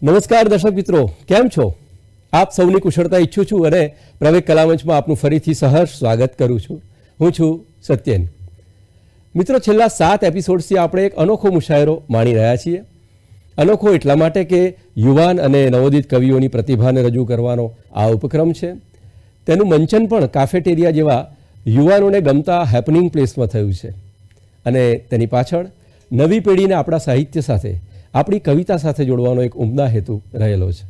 નમસ્કાર દર્શક મિત્રો, કેમ છો? આપ સૌની કુશળતા ઈચ્છું છું અને પ્રવેગ કલામંચમાં આપનું ફરીથી સહર્ષ સ્વાગત કરું છું. હું છું સત્યન. મિત્રો, છેલ્લા 7 એપિસોડથી આપણે એક અનોખો મુશાયરો માણી રહ્યા છીએ. અનોખો એટલા માટે કે યુવાન અને નવોદિત કવિઓની પ્રતિભાને રજૂ કરવાનો આ ઉપક્રમ છે. તેનું મંચન પણ કાફેટેરિયા જેવા યુવાનોને ગમતા હેપનિંગ પ્લેસમાં થયું છે અને તેની પાછળ નવી પેઢીને આપણા સાહિત્ય સાથે, આપણી કવિતા સાથે જોડવાનો એક ઉમદા હેતુ રહેલો છે.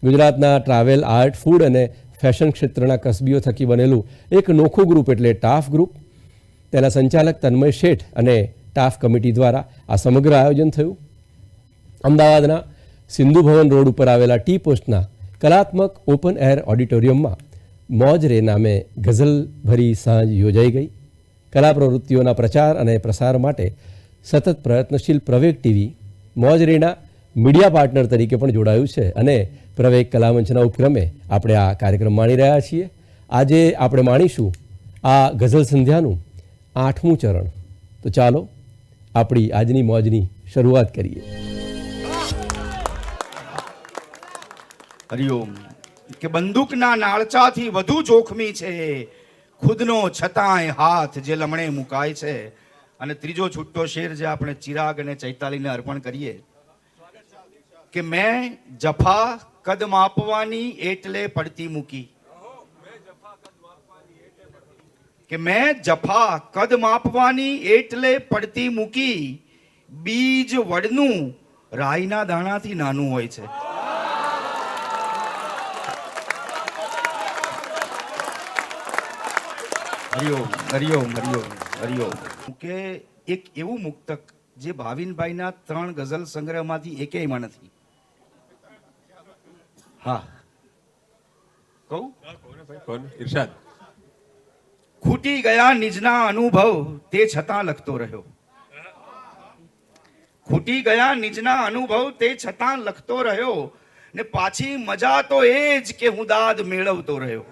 ગુજરાતના ટ્રાવેલ, આર્ટ, ફૂડ અને ફેશન ક્ષેત્રના કસબીઓ થકી બનેલું એક નોખું ગ્રુપ એટલે ટાફ ગ્રુપ. તેના સંચાલક તન્મય શેઠ અને ટાફ કમિટી દ્વારા આ સમગ્ર આયોજન થયું. અમદાવાદના સિંધુ ભવન રોડ ઉપર આવેલા ટી પોસ્ટના કલાત્મક ઓપન એર ઓડિટોરિયમમાં મોજ રે નામે ગઝલભરી સાંજ યોજાઈ ગઈ. કલા પ્રવૃત્તિઓના પ્રચાર અને પ્રસાર માટે સતત પ્રયત્નશીલ પ્રવેગ ટીવી મોજ રેના મીડિયા પાર્ટનર તરીકે પણ જોડાયું છે અને પ્રવેગ કલામંચના ઉપક્રમે આપણે આ કાર્યક્રમ માણી રહ્યા છીએ. આજે આપણે માણીશું આ ગઝલ સંધ્યાનું 8મું ચરણ. તો ચાલો આપણી આજની મોજની શરૂઆત કરીએ. હરિઓમ. કે બંદૂકના નાળચાથી વધુ જોખમી છે ખુદનો છતાંય હાથ જે લમણે મુકાય છે. અને ત્રીજો છૂટો શેર જે આપણે ચિરાગ અને ચૈતાલીને અર્પણ કરીએ કે મેં જફા કદ માપવાની એટલે પડતી મૂકી. કે મેં જફા કદ માપવાની એટલે પડતી મૂકી. બીજ વડનું રાઈના દાણાથી નાનું હોય છે. હરિઓમ હરિઓમ હરિઓમ હરિઓમ. કે એક એવું મુક્તક જે ભાવિનભાઈના 3 ગઝલ સંગ્રહમાંથી એકેયમાં નથી. હા, કહું? ઇરશાદ. ખૂટી ગયા નિજના અનુભવ તે છતાં લખતો રહ્યો. ખૂટી ગયા નિજના અનુભવ તે છતાં લખતો રહ્યો ને પાછી મજા તો એ જ કે હું દાદ મેળવતો રહ્યો.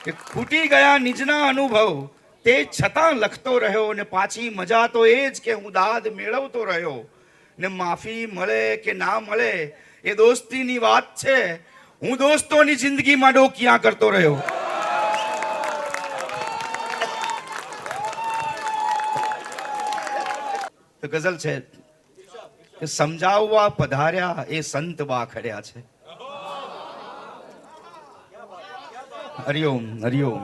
કે ખૂટી ગયા નિજના અનુભવ તે છતાં લખતો રહ્યો ને પાછી મજા તો એ જ કે હું દાદ મેળવતો રહ્યો. ને માફી મળે કે ના મળે એ દોસ્તીની વાત છે. હું દોસ્તોની જિંદગીમાં ડોકિયા કરતો રહ્યો. તો ગઝલ છે કે સમજાવવા પધાર્યા એ સંત બાખડ્યા છે. હરિઓમ હરિઓમ.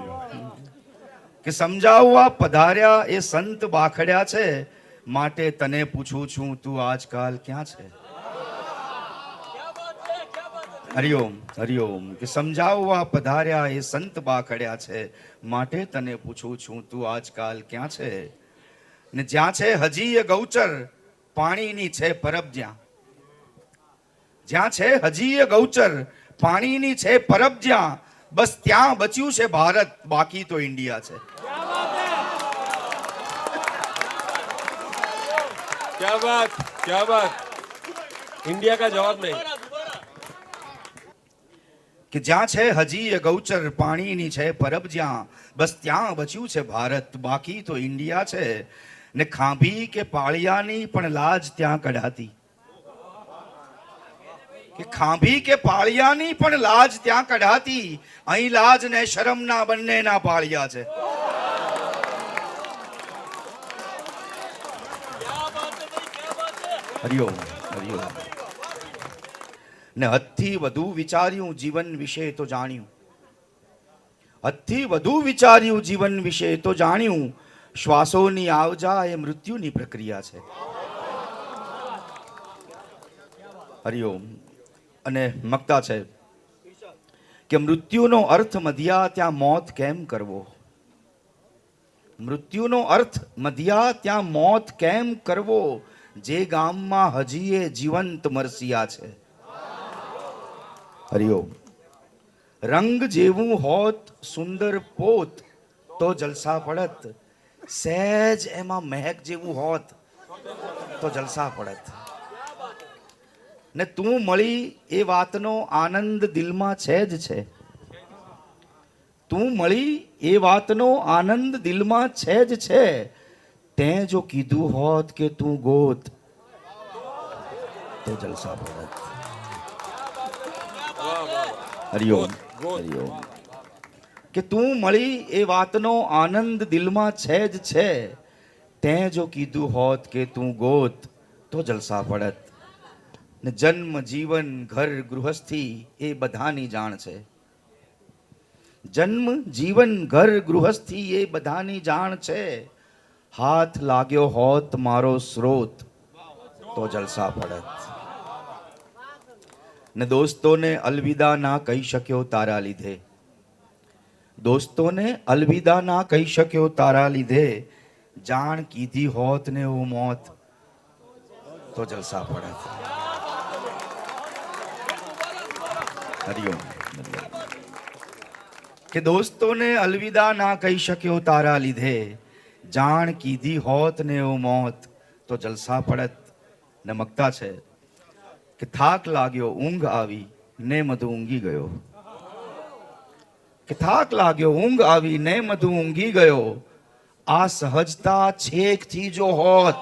કે સમજાવવા પધાર્યા એ સંત બાખડ્યા છે માટે તને પૂછું છું તું આજકાલ ક્યાં છે. હરિઓમ હરિઓમ. કે સમજાવવા પધાર્યા એ સંત બાખડ્યા છે માટે તને પૂછું છું તું આજકાલ ક્યાં છે. ને જ્યાં છે હજી એ ગૌચર પાણીની છે પરબ જ્યાં. જ્યાં છે હજી એ ગૌચર પાણીની છે પરબ જ્યાં. બસ ત્યાં બચ્યું છે ભારત, બાકી તો ઇન્ડિયા છે. क्या बात, क्या बात. इंडिया का जवाब नहीं. કે જ્યાં છે હજી એ ગૌચર પાણીની છે પરબ જ્યાં. બસ ત્યાં બચ્યું છે ભારત, બાકી તો ઇન્ડિયા છે. ને ખાંભી કે પાળિયાની પણ લાજ ત્યાં કઢાતી. કે ખાંભી કે પાળિયાની પણ લાજ ત્યાં કઢાતી. અહીં લાજ ને શરમના બંનેના પાળિયા છે. હરિઓમ હરિઓમ. ને હદથી વધુ વિચાર્યું જીવન વિશે તો જાણ્યું. હદથી વધુ વિચાર્યું જીવન વિશે તો જાણ્યું. શ્વાસોની આવજા એ મૃત્યુની પ્રક્રિયા છે. હરિઓમ. અને મક્તા છે કે મૃત્યુનો અર્થ મધ્યા ત્યાં મોત કેમ કરવો. મૃત્યુનો અર્થ મધ્યા ત્યાં મોત કેમ કરવો. જે ગામમાં હજી એ જીવંત મરસિયા છે. હરિઓમ. રંગ જેવું હોત સુંદર પોત તો જલસા પડત. સહેજ એમાં મહેક જેવું હોત તો જલસા પડત. ને તું મળી એ વાતનો આનંદ દિલમાં છે જ છે. તું મળી એ વાતનો આનંદ દિલમાં છે જ છે. તે જો કીધું હોત કે તું ગોત તો જલસા પડત. વાહ વાહ હરિઓમ ગોત. હરિઓમ. કે તું મળી એ વાતનો આનંદ દિલમાં છે જ છે. તે જો કીધું હોત કે તું ગોત તો જલસા પડત. ને જન્મ જીવન ઘર ગૃહસ્થી એ બધાની જાણ છે. જન્મ જીવન ઘર ગૃહસ્થી એ બધાની જાણ છે. હાથ લાગ્યો હોત મારો સ્રોત તો જલસા પડત. ને દોસ્તોને અલવિદા ના કહી શક્યો તારા લીધે. દોસ્તોને અલવિદા ના કહી શક્યો તારા લીધે. જાણ કીધી હોત ને ઓ મોત તો જલસા પડત. હરિઓમ. કે દોસ્તોને અલવિદા ના કહી શક્યો તારા લીધે. જાણ કીધી હોત ને ઓ મોત તો જલસા પડત. ને મગતા છે કે થાક લાગ્યો ઊંઘ આવી ને મધુ ઊંઘી ગયો. કે થાક લાગ્યો ઊંઘ આવી ને મધુ ઊંઘી ગયો. આ સહજતા છેક થી જો હોત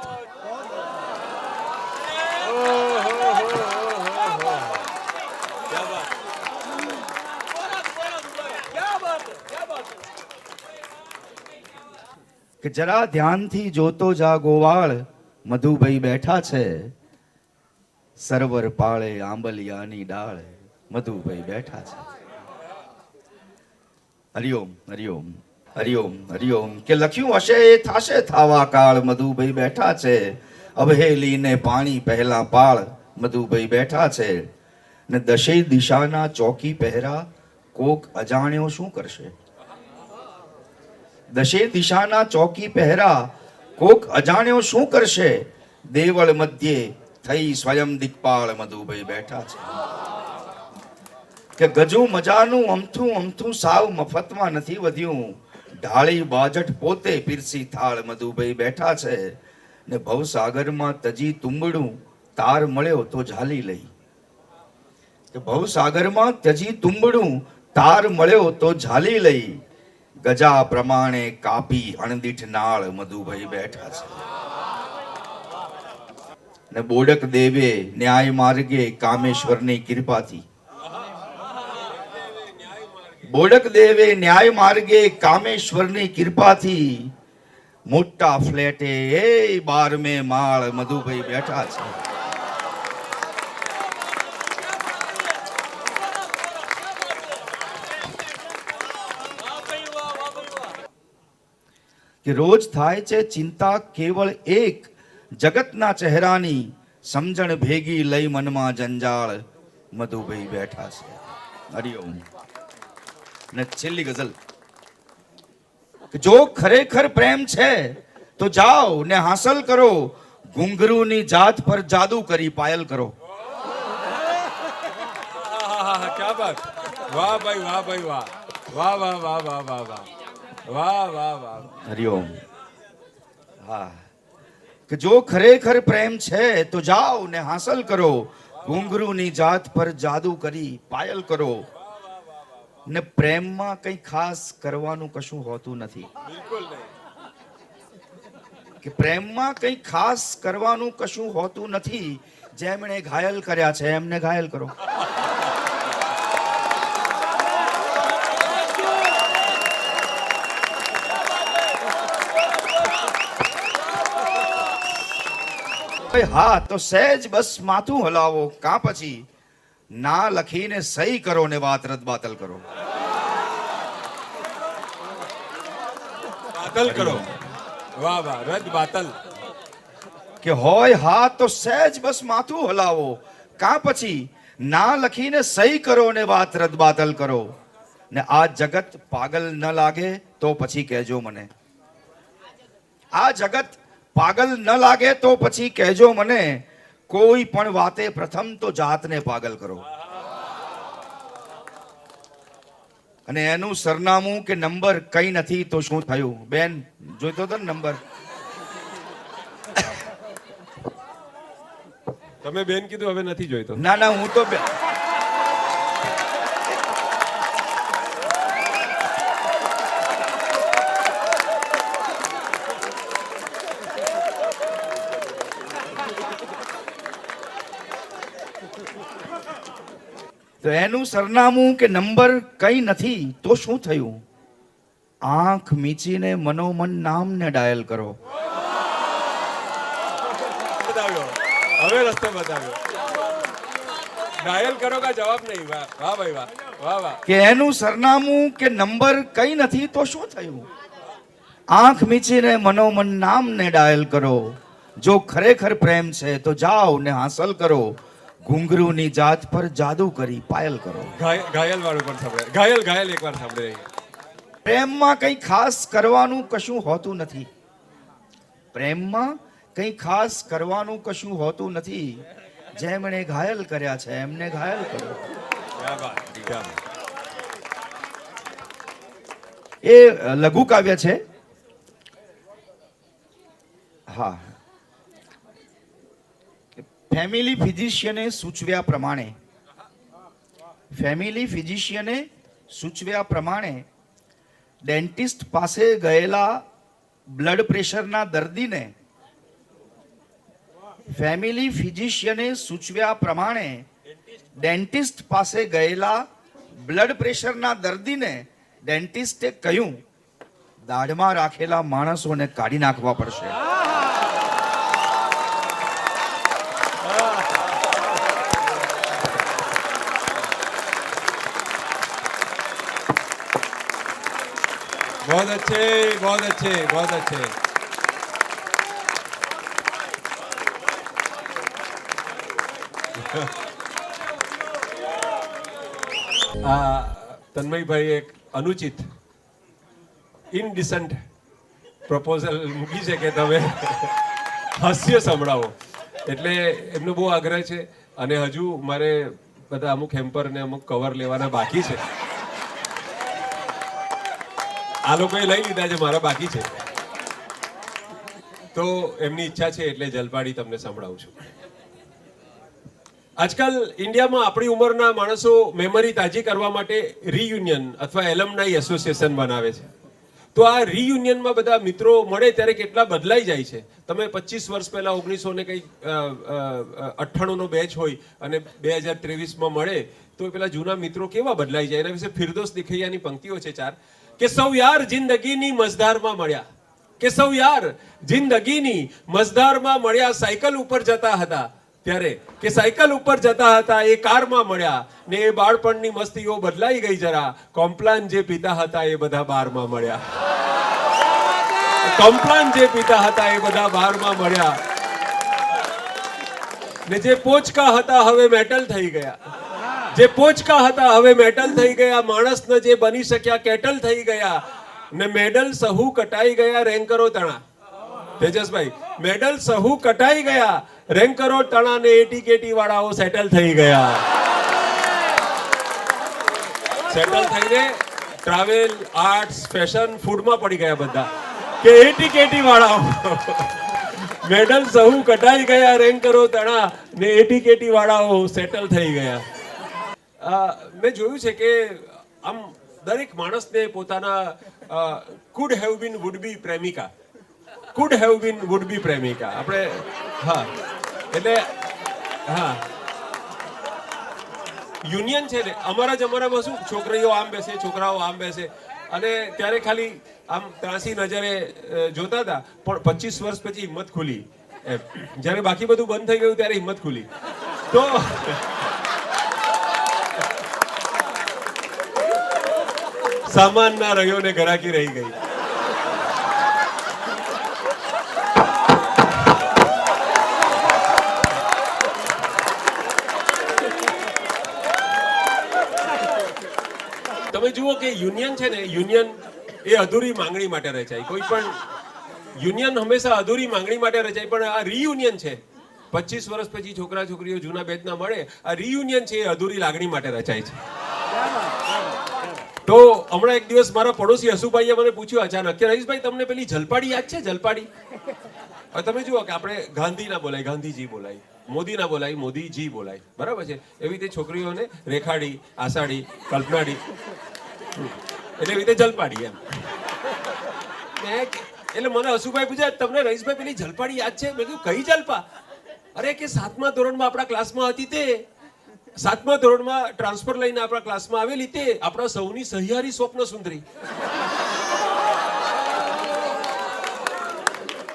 કે જરા ધ્યાનથી જોતો જા ગોવાળ મધુભાઈ બેઠા છે. સરવર પાળે આંબલિયાની ડાળ મધુભાઈ બેઠા છે. હરિઓમ હરિઓમ હરિઓમ હરિઓમ. કે લખ્યું હશે એ થાશે થાવા કાળ મધુભાઈ બેઠા છે. અવહેલીને પાણી પહેલા પાળ મધુભાઈ બેઠા છે. ને દશે દિશાના ચોકી પહેરા કોક અજાણ્યો શું કરશે. દશે દિશાના ચોકી પહેરા કોક અજાણ્યો શું કરશે. દેવળ મધ્યે થઈ સ્વયં દિક્પાળ મધુભાઈ બેઠા છે. કે ગજુ મજાનું અમથું અમથું સાવ મફતમાં નથી વધ્યું. ઢાળી બાજટ પોતે પીરસી થાળ મધુભાઈ બેઠા છે. ને ભવસાગરમાં તજી તુંબડું તાર મળ્યો તો ઝાલી લઈ. કે ભવસાગરમાં તજી તુંબડું તાર મળ્યો તો ઝાલી લઈ. ગજા પ્રમાણે કાપી અણદીઠ નાળ મધુભાઈ બેઠા છે. ને બોડક દેવે ન્યાય માર્ગે કામેશ્વરની કૃપાથી. બોડક દેવે ન્યાય માર્ગે કામેશ્વરની કૃપાથી. મોટા ફ્લેટે એ 12મે માળ મધુભાઈ બેઠા છે. કે રોજ થાય છે ચિંતા કેવળ એક જગતના ચહેરાની. સમજણ ભેગી લઈ મનમાં જંજાળ મધુભાઈ બેઠા છે. હરિઓમ. ને છેલ્લી ગઝલ. જો ખરેખર પ્રેમ છે તો જાઓ ને હાંસલ કરો. ઘુંઘરૂની જાત પર જાદુ કરી પાયલ કરો. ક્યા બાત. વાહ ભાઈ વાહ ભાઈ વાહ. વાહ વાહ વાહ વાહ વાહ વાહ વાહ વાહ વાહ. હરિઓમ. હા. કે જો ખરેખર પ્રેમ છે તો જાઓ ને હાંસલ કરો. ઘુંઘરૂની જાત પર જાદુ કરી પાયલ કરો. ને પ્રેમમાં કંઈ ખાસ કરવાનું કશું હોતું નથી. બિલકુલ નહીં. કે પ્રેમમાં કંઈ ખાસ કરવાનું કશું હોતું નથી. જેમણે ઘાયલ કર્યા છે એમને ઘાયલ કરો. હા તો સહેજ બસ માથું હલાવો કાં પછી ના લખીને સહી કરો ને વાત રદ બાતલ કરો. બાતલ કરો. વાહ વાહ રદ બાતલ. કે હોય હા તો સહેજ બસ માથું હલાવો કાં પછી ના લખીને સહી કરો ને વાત રદ બાતલ કરો. ને આ જગત પાગલ ન લાગે તો પછી કહેજો મને. આ જગત પાગલ ન લાગે તો પછી કહેજો મને. કોઈ પણ વાતે પ્રથમ તો જાતને પાગલ કરો. અને એનું સરનામું કે નંબર કઈ નથી તો શું થયું. બેન જોઈતો તો ને નંબર. તમે બેન કીધું હવે નથી જોઈતો. ના ના હું તો તો એનું સરનામું કે નંબર કઈ નથી તો શું થયું? આંખ મીચીને મનોમન નામને ડાયલ કરો. બતાવ્યો, હવે રસ્તો બતાવ્યો. ડાયલ કરો કા જવાબ નહીં. વાહ વાહ ભાઈ વાહ, વાહ વાહ. કે એનું સરનામું કે નંબર કઈ નથી તો શું થયું? આંખ મીચીને મનોમન નામને ડાયલ કરો. જો ખરેખર પ્રેમ છે તો જાઓ ને હાંસલ કરો. ઘુંઘરૂની જાત પર જાદુ કરી પાયલ કરો. ઘાયલ વાળું પણ સાંભળે. ઘાયલ ઘાયલ એકવાર સાંભળે. પ્રેમમાં કંઈ ખાસ કરવાનું કશું હોતું નથી. પ્રેમમાં કંઈ ખાસ કરવાનું કશું હોતું નથી. જેમણે ઘાયલ કર્યા છે એમને ઘાયલ કરો. ક્યા બાત, ક્યા બાત. એ લઘુ કાવ્ય છે. હા, ફેમિલી ફિઝિશિયને સૂચવ્યા પ્રમાણે ડેન્ટિસ્ટ પાસે ગયેલા બ્લડ પ્રેશરના દર્દીને ફેમિલી ફિઝિશિયને સૂચવ્યા પ્રમાણે ડેન્ટિસ્ટ પાસે ગયેલા બ્લડ પ્રેશરના દર્દીને ડેન્ટિસ્ટે કહ્યું, દાઢમાં રાખેલા માણસોને કાઢી નાખવા પડશે. बहुत अच्छे, बहुत अच्छे, बहुत अच्छे. તન્મયભાઈ એક અનુચિત ઇનડિસન્ટ પ્રપોઝલ મૂકી છે કે તમે હાસ્ય સંભળાવો, એટલે એમનો બહુ આગ્રહ છે. અને હજુ મારે બધા અમુક હેમ્પર ને અમુક કવર લેવાના બાકી છે. આ લોકોએ લઈ લીધા છે, મારા બાકી છે. તો એમની ઈચ્છા છે એટલે જલપાડી તમને સંભળાવું છું. આજકાલ ઇન્ડિયામાં આપણી ઉંમરના માણસો મેમરી તાજી કરવા માટે રીયુનિયન અથવા એલમનાઈ એસોસિએશન બનાવે છે. તો આ રીયુનિયનમાં બધા મિત્રો મળે ત્યારે કેટલા બદલાઈ જાય છે. તમે 25 વર્ષ પહેલા 1998 નો બેચ હોય અને 2023માં મળે તો પેલા જૂના મિત્રો કેવા બદલાઈ જાય. એના વિશે ફિરદોસ દિખૈયાની પંક્તિઓ છે 4 કે સૌ યાર જિંદગીની મઝધારમાં મળ્યા, કે સૌ યાર જિંદગીની મઝધારમાં મળ્યા. સાયકલ ઉપર જતા હતા ત્યારે, કે સાયકલ ઉપર જતા હતા એ કારમાં મળ્યા ને એ બાળપણની મસ્તીઓ બદલાઈ ગઈ જરા. કોમ્પ્લાન જે પીતા હતા એ બધા બારમાં મળ્યા. કોમ્પ્લાન જે પીતા હતા એ બધા બારમાં મળ્યા ને જે પોચકા હતા હવે મેટલ થઈ ગયા. જે પોચકા હતા હવે મેટલ થઈ ગયા. માણસને જે બની શક્યા કેટલ થઈ ગયા ને મેડલ સહુ કટાઈ ગયા. રેન્કરો તણા તેજસભાઈ, મેડલ સહુ કટાઈ ગયા. રેન્કરો તણા ને એટીકેટી વાળાઓ સેટલ થઈ ગયા. સેટલ થઈને ટ્રાવેલ, આર્ટ્સ, ફેશન, ફૂડમાં પડી ગયા બધા. કે એટીકેટી વાળાઓ મેડલ સહુ કટાઈ ગયા. રેન્કરો તણા ને એટીકેટી વાળાઓ સેટલ થઈ ગયા. મેં જોયું છે કે આમ દરેક માણસને પોતાના could have been would be પ્રેમિકા, could have been would be પ્રેમિકા આપણે. હા, એટલે હા, યુનિયન છે ને. અમારા જમાનામાં શું, છોકરીઓ આમ બેસે, છોકરાઓ આમ બેસે અને ત્યારે ખાલી આમ ત્રાસી નજરે જોતા હતા. પણ 25 વર્ષ પછી હિંમત ખુલી. જ્યારે બાકી બધું બંધ થઈ ગયું ત્યારે હિંમત ખુલી. તો સામાન ના રહ્યો ને ઘરાકી રહી ગઈ. તમે જુઓ કે યુનિયન છે ને, યુનિયન એ અધૂરી માંગણી માટે રચાય. કોઈ પણ યુનિયન હંમેશા અધૂરી માંગણી માટે રચાય. પણ આ રીયુનિયન છે, 25 વર્ષ પછી છોકરા છોકરીઓ જૂના બેચના મળે, આ રીયુનિયન છે એ અધૂરી લાગણી માટે રચાય છે. તો હમણાં એક દિવસ મારા પડોશી હસુભાઈએ મને પૂછ્યું અચાનક કે રહીશભાઈ તમને પેલી જલપાડી યાદ છે? જલપાડી. હવે તમે જુઓ કે આપણે ગાંધી ના બોલાય, ગાંધીજી બોલાય. મોદી ના બોલાય, મોદીજી બોલાય. બરાબર છે. એવી રીતે છોકરીઓને રેખાડી, આષાઢી, કલ્પનાડી, એટલે એવી રીતે જલપાડી એમ. એટલે મને હસુભાઈ પૂછે તમને રહીશભાઈ પેલી જલપાડી યાદ છે? મેં કીધું કઈ જલપા? અરે કે 7મા ધોરણમાં આપણા ક્લાસમાં હતી તે 7મા ધોરણમાં ટ્રાન્સફર લઈને આપણા ક્લાસમાં આવેલી તે આપણા સૌની સહિયારી સ્વપ્ન સુંદરી.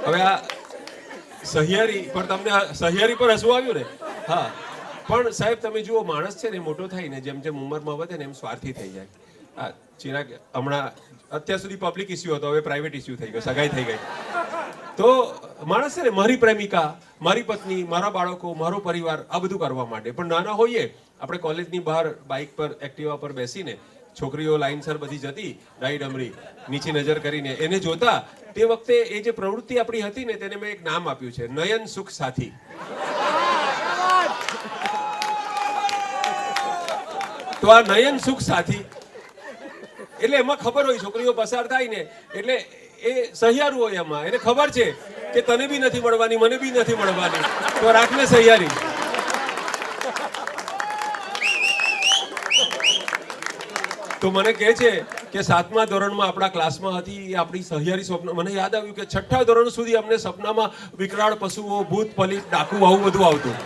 હવે આ સહિયારી પર તમને સહિયારી પર હસવું આવ્યું ને? હા, પણ સાહેબ તમે જુઓ, માણસ છે ને મોટો થાય ને જેમ જેમ ઉંમરમાં વધે ને એમ સ્વાર્થી થઈ જાય. આ ચિરાગ હમણાં અત્યાર સુધી પબ્લિક ઇસ્યુ હતો, હવે પ્રાઇવેટ ઇસ્યુ થઈ ગયો, સગાઈ થઈ ગઈ. તો માણસ છે ને મારી પ્રેમિકા, મારી પત્ની, મારા બાળકો, મારો પરિવાર આ બધું કરવા માટે. પણ નાના હોઈએ આપણે કોલેજની બહાર બાઇક પર એક્ટિવા પર બેસીને છોકરીઓ લાઈનસર બધી જતી ડાઈ ડમરી નીચી નજર કરીને એને જોતા, તે વખતે એ જે પ્રવૃત્તિ આપણી હતી ને તેને મેં એક નામ આપ્યું છે, નયન સુખ સાથી. તો આ નયન સુખ સાથી એટલે એમાં ખબર હોય છોકરીઓ પસાર થાય ને એટલે એ સહિયારું હોય, એમાં એને ખબર છે કે તને બી નથી મળવાની, મને બી નથી મળવાની, તો રાખને સહિયારી. તો મને કહે છે કે 7મા ધોરણમાં આપણા ક્લાસમાં હતી એ આપણી સહિયારી સ્વપ્ન. મને યાદ આવ્યું કે 6ઠ્ઠા ધોરણ સુધી અમને સપનામાં વિકરાળ પશુઓ, ભૂત, પલિત, ડાકુ આવું બધું આવતું.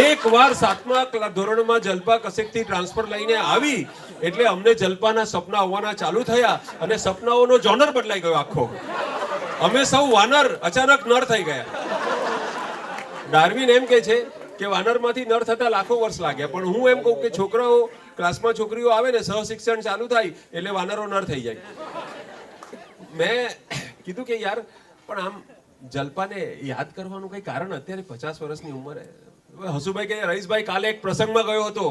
એકવાર 7મા ધોરણમાં જલપા કસેકથી ટ્રાન્સફર લઈને આવી એટલે અમને જલપાના સપના આવવાના ચાલુ થયા અને સપનાઓનો જોનર બદલાઈ ગયો આખો. અમે સૌ વાનર અચાનક નર થઈ ગયા. ડાર્વિન એમ કે છે કે વાનરમાંથી નર થતા લાખો વર્ષ લાગ્યા, પણ હું એમ કહું કે છોકરાઓ ક્લાસમાં છોકરીઓ આવે ને સહશિક્ષણ ચાલુ થાય એટલે વાનરો નર થઈ જાય. મેં કીધું કે યાર પણ આમ જલપાને યાદ કરવાનું કઈ કારણ? અત્યારે 50 વર્ષની ઉંમરે. હસુભાઈ કે રઈસભાઈ કાલે એક પ્રસંગમાં ગયો હતો,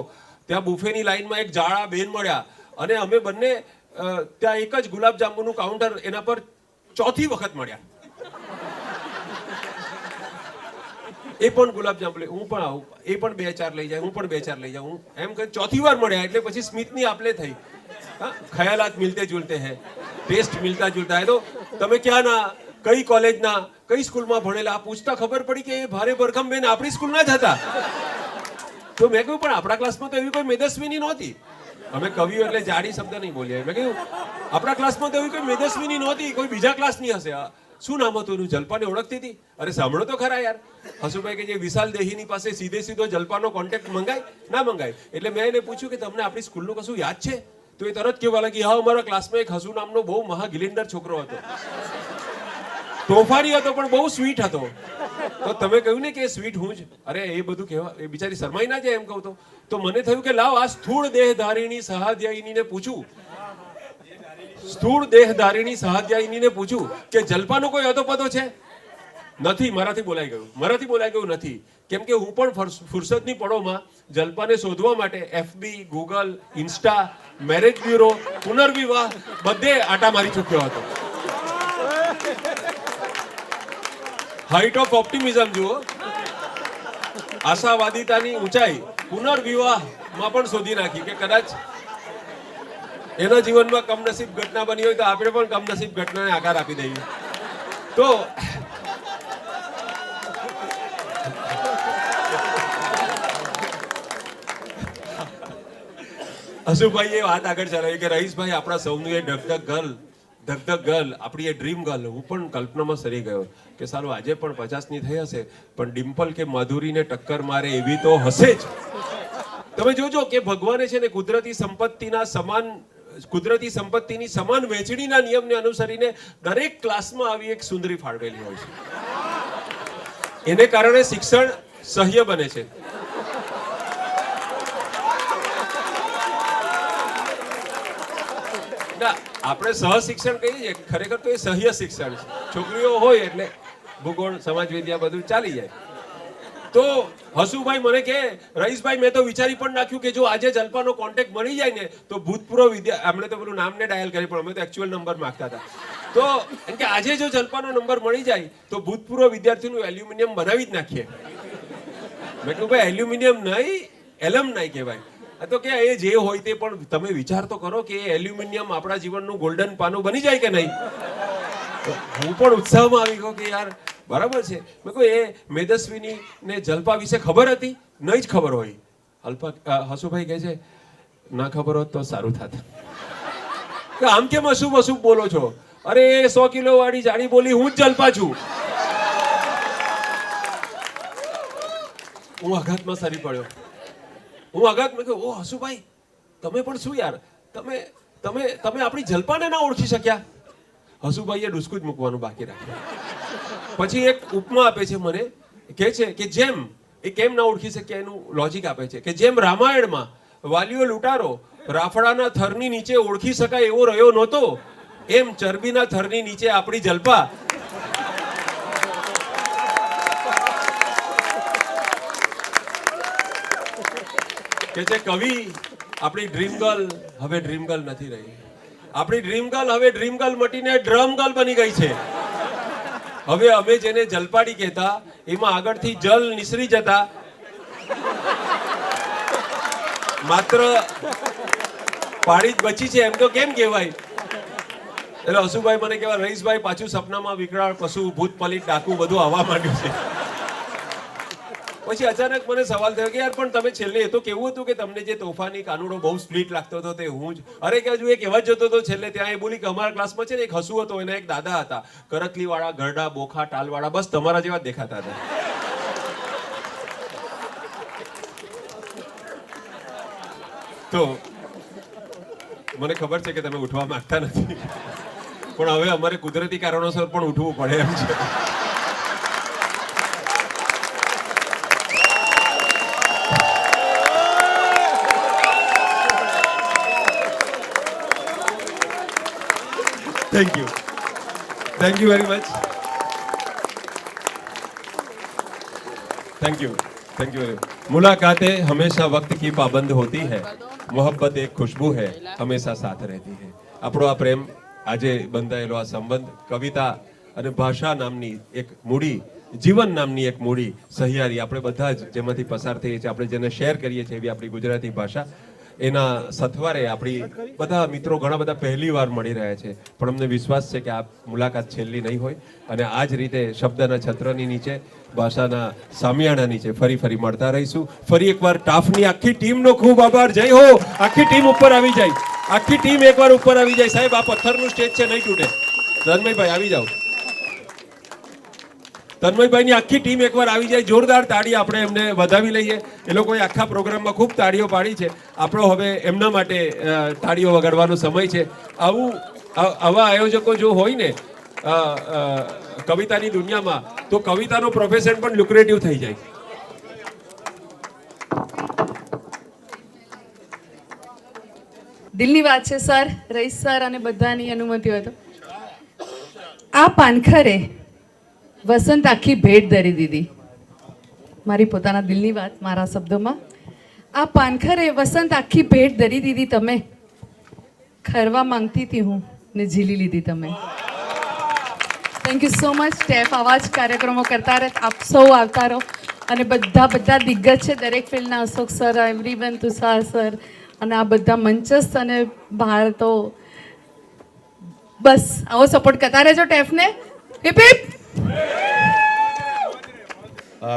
ત્યાં બુફેની લાઈનમાં એક જાડા બેન મળ્યા અને અમે બંને ત્યાં એક જ ગુલાબ જાંબુનું કાઉન્ટર એના પર ચોથી વખત મળ્યા. એ પણ ગુલાબ જાંબુ લે, હું પણ આવું, એ પણ 2-4 લઈ જાય, હું પણ 2-4 લઈ જાઉં, એમ કે ચોથી વાર મળ્યા એટલે પછી સ્મિતની આપલે થઈ. ખ્યાલાત મિલતે જુલતે હૈ, ટેસ્ટ મિલતા જુલતા હૈ. તો તમે ક્યાં ના, કઈ કોલેજના, કઈ સ્કૂલમાં ભણેલા પૂછતા ખબર પડી કે એ ભારે ભરખમ બેન આપણી સ્કૂલના જ હતા. તો મેં કહ્યું પણ આપણા ક્લાસમાં તો એવી કોઈ મેદસ્વીની નહોતી. અમે કવિઓ એટલે જાડી શબ્દ નહીં બોલીએ. મેં કહ્યું આપણા ક્લાસમાં તો એવી કોઈ મેદસ્વીની નહોતી, કોઈ બીજા ક્લાસની હશે. શું નામ હતું એનું? જલપાને ઓળખતી હતી? અરે સાંભળો તો ખરા યાર. હસુભાઈ કે જે વિશાલ દેહીની પાસે સીધો જલપાનો કોન્ટેક્ટ મંગાય ના મંગાય? એટલે મેં એને પૂછ્યું કે તમને આપણી સ્કૂલનું કશું યાદ છે? તો એ તરત કહેવા લાગી, હા અમારા ક્લાસમાં એક હસુ નામનો બહુ મહાગિલિન્ડર છોકરો હતો, તોફાની હતો પણ બહુ સ્વીટ હતો. તો તમે કહ્યું ને કે સ્વીટ હું જ. અરે એ બધું કહેવા એ બિચારી શરમાઈ ના જાય એમ કહું તો મને થયું કે લાવ આ સ્થૂળ દેહધારીણી સહાધ્યાયીને પૂછું, સ્થૂળ દેહધારીણી સહાધ્યાયીને પૂછું કે જલપાનો કોઈ અતોપતો છે? નથી. મારાથી બોલાઈ ગયું નથી. કેમ કે હું પણ ફુરસદની પળોમાં જલપાને શોધવા માટે FB, Google, Insta, marriage bureau, પુનર્વિવાહ બધે આટા મારી ચૂક્યો હતો. હાઇટ ઓફ ઓપ્ટિમિઝમ જુઓ, આશાવાદિતાની ઊંચાઈ પુનર્વિવાહમાં પણ શોધી નાખી કે કદાચ એના જીવનમાં કમનસીબ ઘટના બની હોય તો આપણે પણ કમનસીબ ઘટનાને આકાર આપી દઈએ. તો હસુભાઈએ વાત આગળ ચલાવી કે રઈસભાઈ આપણા સૌનું એ ધગધગ ગર્લ, આપણી એ ડ્રીમ ગર્લ. હું પણ કલ્પનામાં સરી ગયો કે સારું આજે પણ 50ની થઈ હશે પણ ડિમ્પલ કે માધુરીને ટક્કર મારે એવી તો હશે જ. તમે જોજો કે ભગવાને છે ને કુદરતી સંપત્તિની સમાન વહેંચણીના નિયમને અનુસરીને દરેક ક્લાસમાં આવી એક સુંદરી ફાળવેલી હોય છે. એને કારણે શિક્ષણ સહ્ય બને છે. આપણે સહશિક્ષણ કહીએ છીએ, ખરેખર તો એ સહ્ય શિક્ષણ છે. છોકરીઓ હોય એટલે ભૂગોળ, સમાજ વિદ્યા બધું ચાલી જાય. તો હસુભાઈ મને કે રઈસભાઈ મેં તો વિચારી પણ નાખ્યું કે જો આજે જલપાનો કોન્ટેક્ટ મળી જાય ને તો ભૂતપૂર્વ આપણે તો પેલું નામને ડાયલ કરી પણ અમે તો એકચ્યુઅલ નંબર માંગતા હતા. તો એમ કે આજે જો જલપાનો નંબર મળી જાય તો ભૂતપૂર્વ વિદ્યાર્થીનું એલ્યુમિનિયમ બનાવી જ નાખીએ. મેં કહ્યું ભાઈ એલ્યુમિનિયમ નહીં, એલમ નહીં કહેવાય. તો કે એ જે હોય તે પણ તમે વિચાર તો કરો કે એલ્યુમિનિયમ આપણા જીવનનું ગોલ્ડન પાનું બની જાય કે નહીં. હું પણ ઉત્સાહમાં આવી ગયો કે યાર બરાબર છે. મેં કહ્યું એ મેદસ્વીની ને જલપા વિશે ખબર હતી? નહીં જ ખબર હોય. હસુભાઈ કહે છે ના ખબર હોત તો સારું થાત. આમ કેમ અશુભ બોલો છો? અરે 100 કિલો વાળી જાડી બોલી હું જ જલપા છું. હું આઘાતમાં સરી પડ્યો. હું આગળ મેં કહ્યું, ઓ હસુભાઈ તમે પણ શું યાર, તમે તમે તમે આપણી જલપાને ના ઓળખી શક્યા? હસુભાઈએ ડુસકું જ મૂકવાનું બાકી રાખ્યું. પછી એક ઉપમા આપે છે મને, કહે છે કે જેમ એ કેમ ના ઓળખી શક્યા એનું લોજિક આપે છે કે જેમ રામાયણમાં વાલીઓ લૂંટારો રાફડાના થરની નીચે ઓળખી શકાય એવો રહ્યો નહોતો, એમ ચરબીના થરની નીચે આપણી જલપા કે છે કવિ આપણી ડ્રીમ ગર્લ હવે ડ્રીમ ગર્લ નથી રહી. આપણી ડ્રીમ ગર્લ હવે ડ્રીમ ગર્લ મટીને ડ્રમ ગર્લ બની ગઈ છે. હવે અમે જેને જલપાડી કહેતા એમાં આગળથી જલ નિસરી જતા માત્ર પાડી જ બચી છે એમ તો કેમ કહેવાય? એટલે હસુભાઈ મને કહેવાય, રહીશભાઈ પાછું સપનામાં વિકરાળ પશુ ભૂત પલિત ડાકુ બધું આવવા માંડ્યું છે. પછી અચાનક મને સવાલ થયો કે યાર પણ તમે છેલ્લે એ તો કેવું હતું કે તમને જે તોફાની કાનુડો બહુ સ્વીટ લાગતો હતો તે હું જ. અરે કે હજુ એક એવા જ જતો હતો છેલ્લે ત્યાં એ બોલી કે અમારા ક્લાસમાં છે ને એક હસુ હતો, એના એક દાદા હતા, કરકલી વાળા, ગરડા, બોખા, ટાલવાળા, બસ તમારા જેવા જ દેખાતા હતા. તો મને ખબર છે કે તમે ઉઠવા માંગતા નથી, પણ હવે અમારે કુદરતી કારણોસર પણ ઉઠવું પડે એમ છે. Thank you very much, thank you very much. मुलाकातें हमेशा वक्त की पाबंद होती है, मोहब्बत एक खुशबू है हमेशा साथ रहती है. આપણો આ પ્રેમ આજે બંધાયેલો આ સંબંધ કવિતા અને ભાષા નામની એક મૂડી, જીવન નામની એક મૂડી, સહિયારી આપણે બધા જ જેમાંથી પસાર થઈએ છીએ, આપણે જેને શેર કરીએ છીએ એવી આપણી ગુજરાતી ભાષા, એના સથવારે આપણી બધા મિત્રો ઘણા બધા પહેલી વાર મળી રહ્યા છે. પણ અમને વિશ્વાસ છે કે આ મુલાકાત છેલ્લી નહીં હોય અને આ જ રીતે શબ્દના છત્રની નીચે, ભાષાના સામિયાણા નીચે ફરી મળતા રહીશું. ફરી એકવાર ટાફની આખી ટીમનો ખૂબ આભાર. જય હો. આખી ટીમ ઉપર આવી જાય, આખી ટીમ એકવાર ઉપર આવી જાય. સાહેબ આ પથ્થરનું સ્ટેજ છે, નહીં તૂટે. તન્મયભાઈ આવી જાઓ. તન્મયભાઈની આખી ટીમ એકવાર આવી જાય. જોરદાર તાળી આપણે એમને વધાવી લઈએ. એ લોકોએ આખા પ્રોગ્રામમાં ખૂબ તાળીઓ પાડી છે. આપણો હવે એમના માટે તાળીઓ વગાડવાનો સમય છે. આવા આયોજકો જો હોય ને કવિતાની દુનિયામાં તો કવિતાનો પ્રોફેશન પણ લુક્રેટિવ થઈ જાય. દિલની વાત છે સર, રઈસ સર અને બધાની અનુમતિ હોય તો આ પાનખરે વસંત આખી ભેટ ધરી દીધી. મારી પોતાના દિલની વાત મારા શબ્દોમાં, આ પાનખરે વસંત આખી ભેટ ધરી દીધી તમે. ખરવા માંગતી હતી હું ને ઝીલી લીધી તમે. Thank you so much Steph. આવા જ કાર્યક્રમો કરતા રહે, આપ સૌ આવતા રહો. અને બધા દિગ્ગજ છે દરેક ફિલ્ડના, Ashok sir, everyone, Tushar sir અને આ બધા મંચસ્થ અને બહાર, તો બસ આવો સપોર્ટ કરતા રહેજો ટેફને. Heap heap.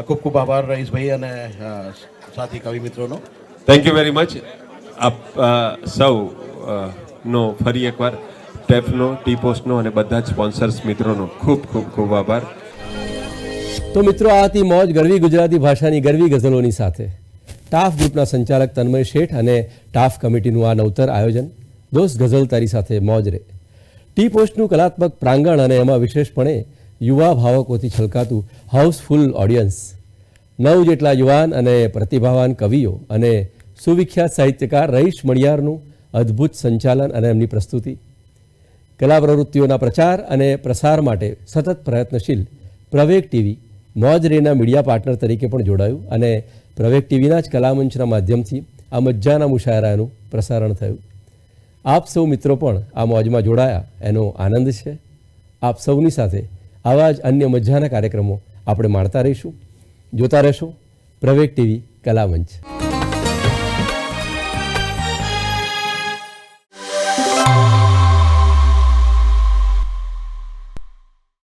ખૂબ ખૂબ આભાર રઈશભાઈ અને સાથી કવિ મિત્રોનો. Thank you very much. આપ સૌ નો ફરી એકવાર ટેફનો, ટી પોસ્ટનો અને બધા જ સ્પોન્સર્સ મિત્રોનો ખૂબ આભાર. તો મિત્રો, આ હતી મોજ ગરવી ગુજરાતી ભાષાની ગરવી ગઝલોની સાથે ટાફ ગ્રુપના સંચાલક તન્મય શેઠ અને ટાફ કમિટીનું આ નવતર આયોજન દોસ્ત ગઝલ તારી સાથે મોજ રે. ટી પોસ્ટનું કલાત્મક પ્રાંગણ અને એમાં વિશેષપણે યુવા ભાવકોથી છલકાતું હાઉસફુલ ઓડિયન્સ, 9 જેટલા યુવાન અને પ્રતિભાવાન કવિઓ અને સુવિખ્યાત સાહિત્યકાર રઈશ મણિયારનું અદ્ભુત સંચાલન અને એમની પ્રસ્તુતિ, કલા પ્રવૃત્તિઓના પ્રચાર અને પ્રસાર માટે સતત પ્રયત્નશીલ પ્રવેગ ટીવી મોજ રેના મીડિયા પાર્ટનર તરીકે પણ જોડાયું અને પ્રવેગ ટીવીના જ કલામંચના માધ્યમથી આ મજ્જાના મુશાયરાનું પ્રસારણ થયું. આપ સૌ મિત્રો પણ આ મોજમાં જોડાયા એનો આનંદ છે. આપ સૌની સાથે આવા જ અન્ય મજાના કાર્યક્રમો આપણે માણતા રહીશું. જોતા રહેશો પ્રવેગ ટીવી કલામંચ.